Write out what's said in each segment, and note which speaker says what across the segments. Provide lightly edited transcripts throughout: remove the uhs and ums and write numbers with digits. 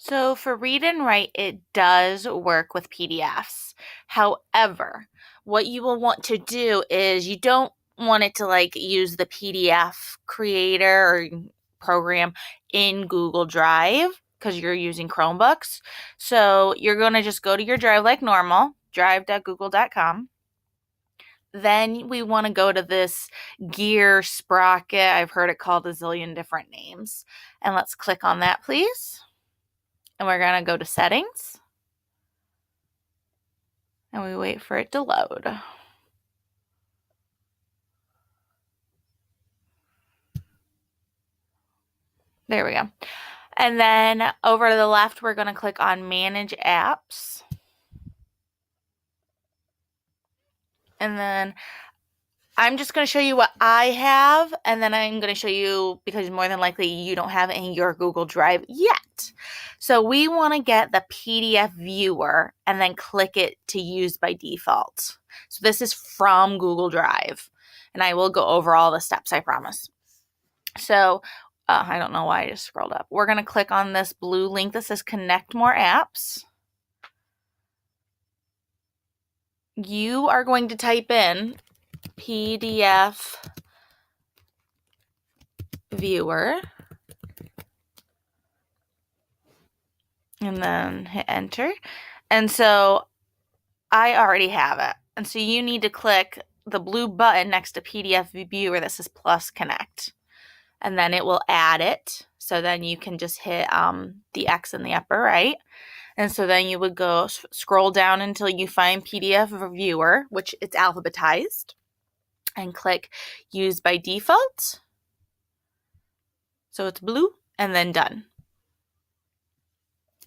Speaker 1: So for read and write, it does work with PDFs. However, what you will want to do is you don't want it to use the PDF creator or program in Google Drive because you're using Chromebooks. So you're going to just go to your drive like normal, drive.google.com. Then we want to go to this gear sprocket. I've heard it called a zillion different names. And let's click on that, please. And we're going to go to settings. And we wait for it to load. There we go. And then over to the left, we're going to click on Manage Apps. And then I'm just going to show you what I have, and then I'm going to show you, because more than likely you don't have it in your Google Drive yet. So we want to get the PDF viewer and then click it to use by default. So this is from Google Drive, and I will go over all the steps, I promise. So I don't know why I just scrolled up. We're going to click on this blue link that says Connect More Apps. You are going to type in PDF viewer and then hit enter. And so I already have it. And so you need to click the blue button next to PDF viewer that says plus connect. And then it will add it. So then you can just hit the X in the upper right. And so then you would go scroll down until you find PDF viewer, which it's alphabetized, and click use by default. So it's blue and then done.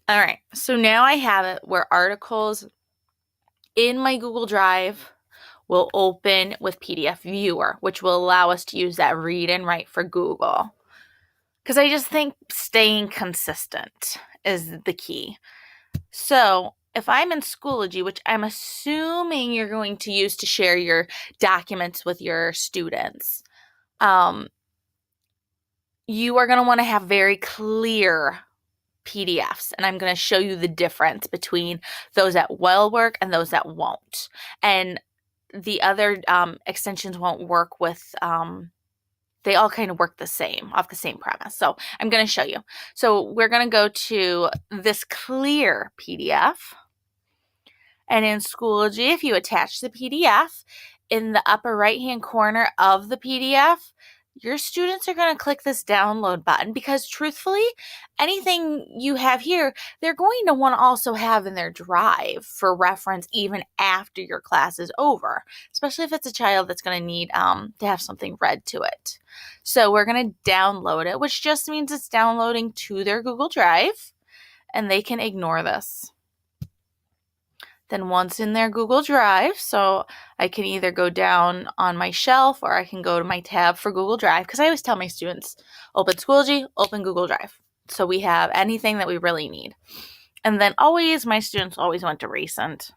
Speaker 1: All right, so now I have it where articles in my Google Drive will open with PDF viewer, which will allow us to use that read and write for Google. Because I just think staying consistent is the key. So if I'm in Schoology, which I'm assuming you're going to use to share your documents with your students, you are going to want to have very clear PDFs, and I'm going to show you the difference between those that will work and those that won't. And the other extensions won't work with, they all kind of work the same, off the same premise. So I'm going to show you. So we're going to go to this clear PDF. And in Schoology, if you attach the PDF, in the upper right-hand corner of the PDF, your students are going to click this download button because truthfully, anything you have here, they're going to want to also have in their drive for reference even after your class is over, especially if it's a child that's going to need to have something read to it. So we're going to download it, which just means it's downloading to their Google Drive, and they can ignore this. Then once in their Google Drive, so I can either go down on my shelf or I can go to my tab for Google Drive, because I always tell my students, open Schoology, open Google Drive. So we have anything that we really need. And then always, my students always went to recent.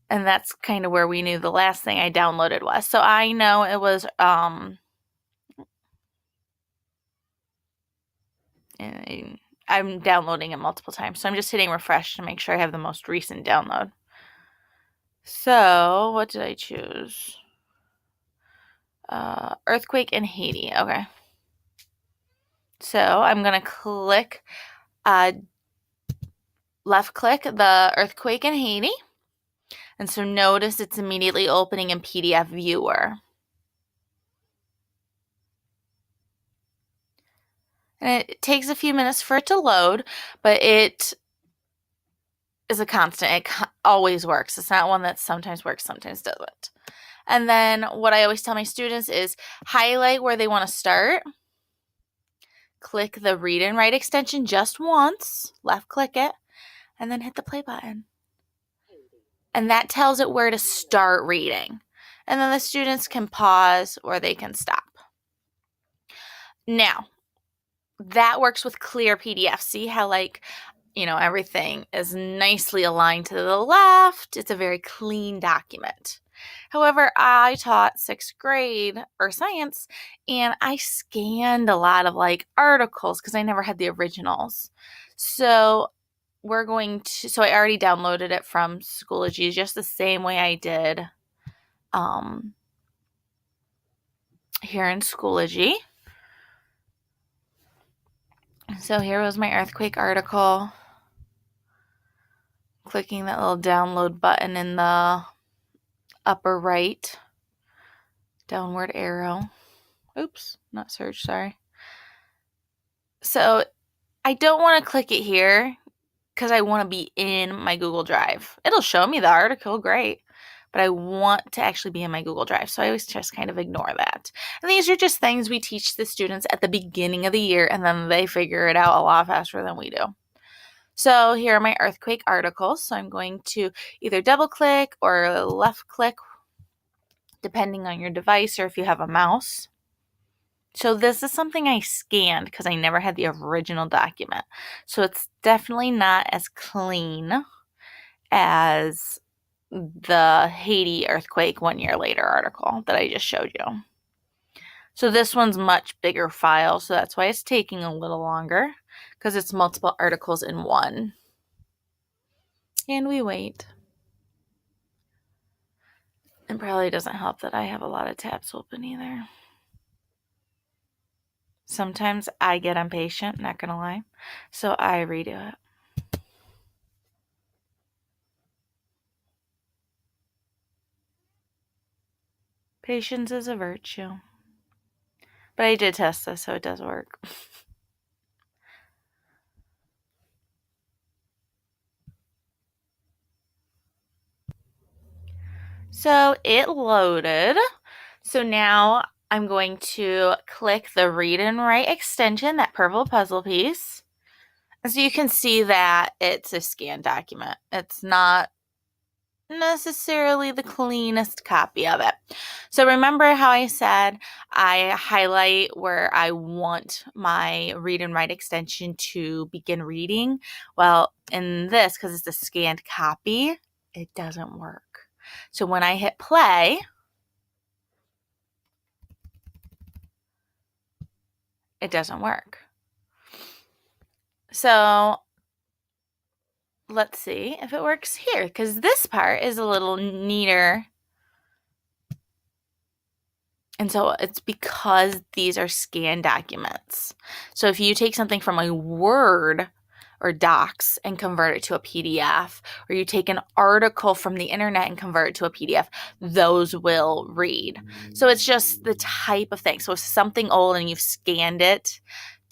Speaker 1: And that's kind of where we knew the last thing I downloaded was. So I know it was, I'm downloading it multiple times, so I'm just hitting refresh to make sure I have the most recent download. So what did I choose? Earthquake in Haiti. Okay. So I'm going to click, left click the earthquake in Haiti. And so notice it's immediately opening in PDF viewer. And it takes a few minutes for it to load, but it is a constant. It always works. It's not one that sometimes works, sometimes doesn't. And then what I always tell my students is highlight where they want to start. Click the Read and Write extension just once, left click it, and then hit the play button. And that tells it where to start reading. And then the students can pause or they can stop. Now, that works with clear PDF. See how everything is nicely aligned to the left. It's a very clean document. However, I taught sixth grade earth science, and I scanned a lot of like articles because I never had the originals. So I already downloaded it from Schoology just the same way I did here in Schoology. So here was my earthquake article. Clicking that little download button in the upper right, downward arrow. Oops, not search, sorry. So I don't want to click it here because I want to be in my Google Drive. It'll show me the article, great, but I want to actually be in my Google Drive. So I always just kind of ignore that. And these are just things we teach the students at the beginning of the year, and then they figure it out a lot faster than we do. So here are my earthquake articles. So I'm going to either double click or left click, depending on your device or if you have a mouse. So this is something I scanned because I never had the original document. So it's definitely not as clean as the Haiti earthquake 1 year later article that I just showed you. So this one's much bigger file, so that's why it's taking a little longer because it's multiple articles in one. And we wait. It probably doesn't help that I have a lot of tabs open either. Sometimes I get impatient, not gonna lie, so I redo it. Patience is a virtue. But I did test this, so it does work. So it loaded. So now I'm going to click the Read and Write extension, that purple puzzle piece. And so you can see that it's a scanned document. It's not necessarily the cleanest copy of it. So remember how I said I highlight where I want my Read and Write extension to begin reading? Well, in this, because it's a scanned copy, it doesn't work. So when I hit play, it doesn't work. So let's see if it works here, because this part is a little neater. And so it's because these are scanned documents. So if you take something from a Word or Docs and convert it to a PDF, or you take an article from the internet and convert it to a PDF, those will read. So it's just the type of thing. So if something old and you've scanned it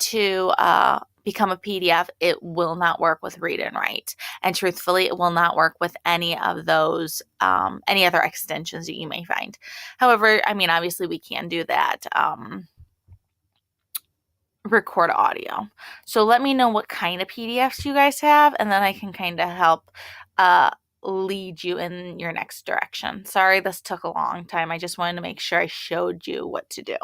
Speaker 1: to become a PDF, it will not work with Read and Write. And truthfully, it will not work with any of those, any other extensions that you may find. However, I mean, obviously we can do that. Record audio. So let me know what kind of PDFs you guys have, and then I can kind of help lead you in your next direction. Sorry this took a long time. I just wanted to make sure I showed you what to do.